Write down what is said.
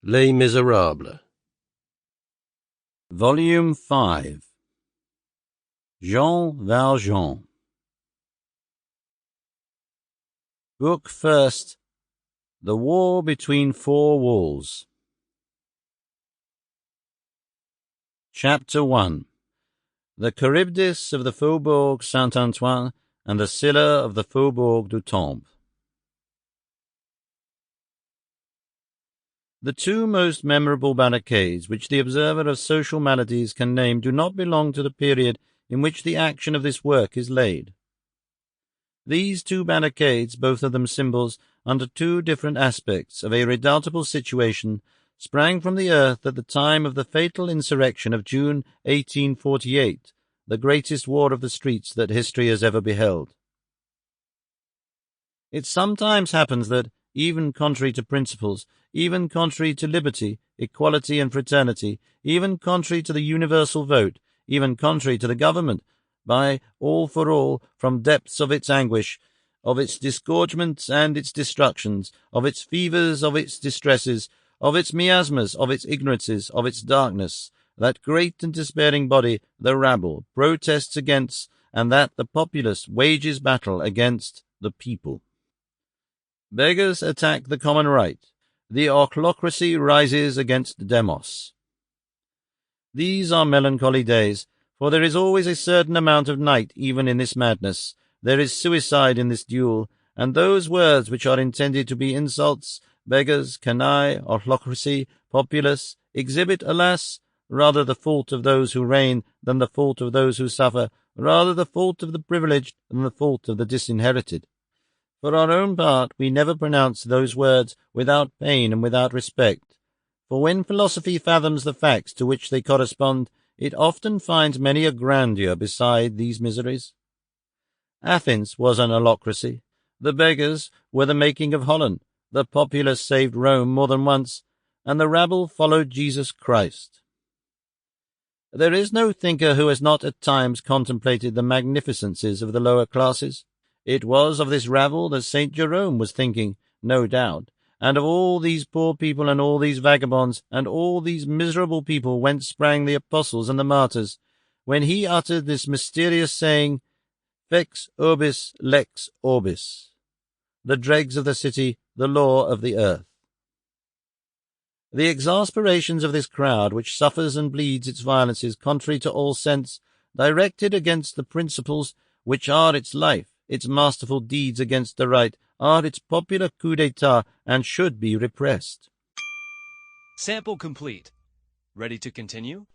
Les Misérables. Volume 5. Jean Valjean. Book First. The War Between Four Walls. Chapter 1. The Charybdis of the Faubourg Saint-Antoine and the Scylla of the Faubourg du Temple. The two most memorable barricades which the observer of social maladies can name do not belong to the period in which the action of this work is laid. These two barricades, both of them symbols, under two different aspects of a redoubtable situation, sprang from the earth at the time of the fatal insurrection of June 1848, the greatest war of the streets that history has ever beheld. It sometimes happens that, even contrary to principles, even contrary to liberty, equality, and fraternity, even contrary to the universal vote, even contrary to the government, by all for all, from depths of its anguish, of its disgorgements and its destructions, of its fevers, of its distresses, of its miasmas, of its ignorances, of its darkness, that great and despairing body, the rabble, protests against, and that the populace wages battle against, the people. Beggars attack the common right. The ochlocracy rises against demos. These are melancholy days, for there is always a certain amount of night even in this madness. There is suicide in this duel, and those words which are intended to be insults, beggars, canaille, ochlocracy, populace, exhibit, alas, rather the fault of those who reign than the fault of those who suffer, rather the fault of the privileged than the fault of the disinherited. For our own part, we never pronounce those words without pain and without respect, for when philosophy fathoms the facts to which they correspond, it often finds many a grandeur beside these miseries. Athens was an ochlocracy. The beggars were the making of Holland. The populace saved Rome more than once, and the rabble followed Jesus Christ. There is no thinker who has not at times contemplated the magnificences of the lower classes. It was of this rabble that St. Jerome was thinking, no doubt, and of all these poor people and all these vagabonds and all these miserable people whence sprang the apostles and the martyrs, when he uttered this mysterious saying, Fex urbis lex orbis, the dregs of the city, the law of the earth. The exasperations of this crowd, which suffers and bleeds its violences contrary to all sense, directed against the principles which are its life, its masterful deeds against the right, are its popular coup d'etat, and should be repressed. Sample complete. Ready to continue?